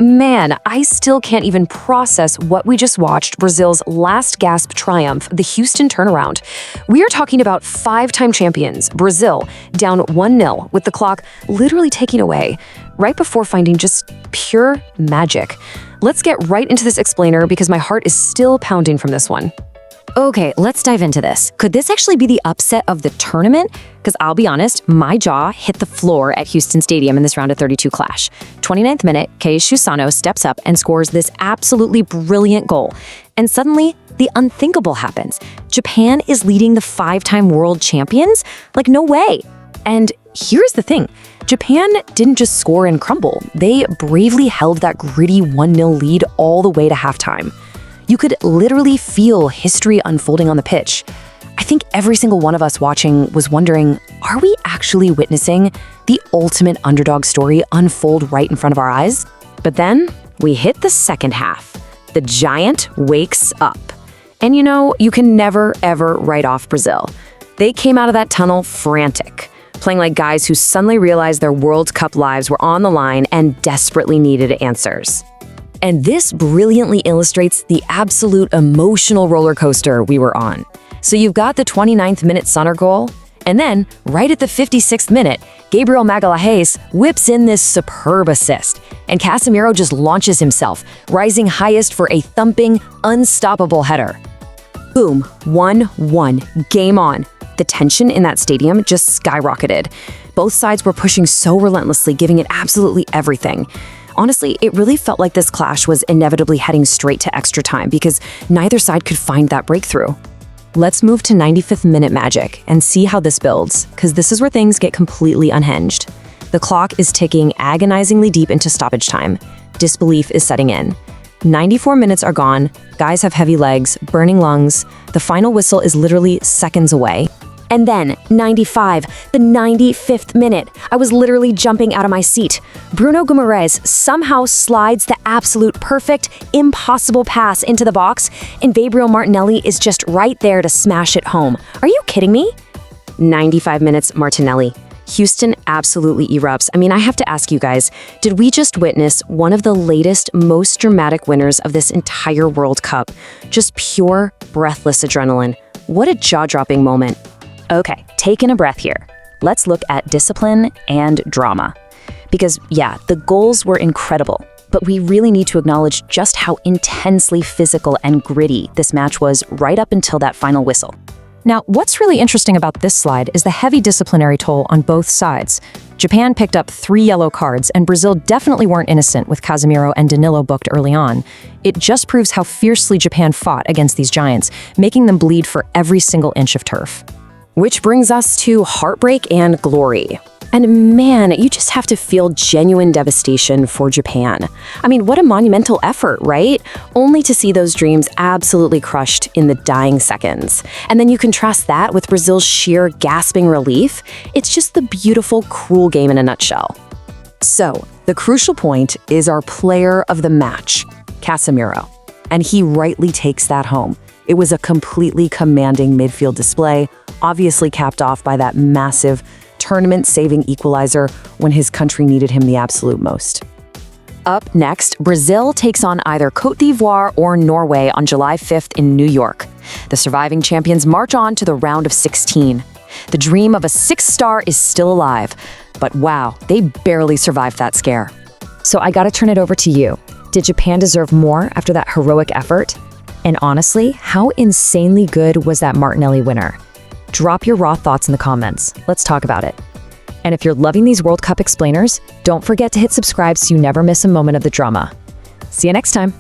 Man, I still can't even process what we just watched: Brazil's last gasp triumph, the Houston turnaround. We are talking about five-time champions, Brazil, down 1-0 with the clock literally ticking away, right before finding just pure magic. Let's get right into this explainer because my heart is still pounding from this one. Okay, let's dive into this. Could this actually be the upset of the tournament? Because I'll be honest, my jaw hit the floor at Houston Stadium in this round of 32 clash. 29th minute, Kaishū Sano steps up and scores this absolutely brilliant goal. And suddenly, the unthinkable happens. Japan is leading the five-time world champions? Like, no way. And here's the thing. Japan didn't just score and crumble. They bravely held that gritty 1-0 lead all the way to halftime. You could literally feel history unfolding on the pitch. I think every single one of us watching was wondering, are we actually witnessing the ultimate underdog story unfold right in front of our eyes? But then we hit the second half. The giant wakes up. And you can never, ever write off Brazil. They came out of that tunnel frantic, playing like guys who suddenly realized their World Cup lives were on the line and desperately needed answers. And this brilliantly illustrates the absolute emotional roller coaster we were on. So you've got the 29th minute Sonner goal, and then, right at the 56th minute, Gabriel Magalhães whips in this superb assist, and Casemiro just launches himself, rising highest for a thumping, unstoppable header. Boom, 1-1, game on. The tension in that stadium just skyrocketed. Both sides were pushing so relentlessly, giving it absolutely everything. Honestly, it really felt like this clash was inevitably heading straight to extra time because neither side could find that breakthrough. Let's move to 95th minute magic and see how this builds, because this is where things get completely unhinged. The clock is ticking agonizingly deep into stoppage time. Disbelief is setting in. 94 minutes are gone, guys have heavy legs, burning lungs. The final whistle is literally seconds away. And then, 95, the 95th minute. I was literally jumping out of my seat. Bruno Guimarães somehow slides the absolute perfect, impossible pass into the box, and Gabriel Martinelli is just right there to smash it home. Are you kidding me? 95 minutes, Martinelli. Houston absolutely erupts. I have to ask you guys, did we just witness one of the latest, most dramatic winners of this entire World Cup? Just pure, breathless adrenaline. What a jaw-dropping moment. Okay, taking a breath here. Let's look at discipline and drama. Because, yeah, the goals were incredible, but we really need to acknowledge just how intensely physical and gritty this match was right up until that final whistle. Now, what's really interesting about this slide is the heavy disciplinary toll on both sides. Japan picked up 3 yellow cards, and Brazil definitely weren't innocent with Casemiro and Danilo booked early on. It just proves how fiercely Japan fought against these giants, making them bleed for every single inch of turf. Which brings us to heartbreak and glory. And man, you just have to feel genuine devastation for Japan. What a monumental effort, right? Only to see those dreams absolutely crushed in the dying seconds. And then you contrast that with Brazil's sheer gasping relief. It's just the beautiful, cruel game in a nutshell. So, the crucial point is our player of the match, Casemiro. And he rightly takes that home. It was a completely commanding midfield display, obviously capped off by that massive tournament-saving equalizer when his country needed him the absolute most. Up next, Brazil takes on either Côte d'Ivoire or Norway on July 5th in New York. The surviving champions march on to the round of 16. The dream of a 6th star is still alive, but wow, they barely survived that scare. So I gotta turn it over to you. Did Japan deserve more after that heroic effort? And honestly, how insanely good was that Martinelli winner? Drop your raw thoughts in the comments. Let's talk about it. And if you're loving these World Cup explainers, don't forget to hit subscribe so you never miss a moment of the drama. See you next time.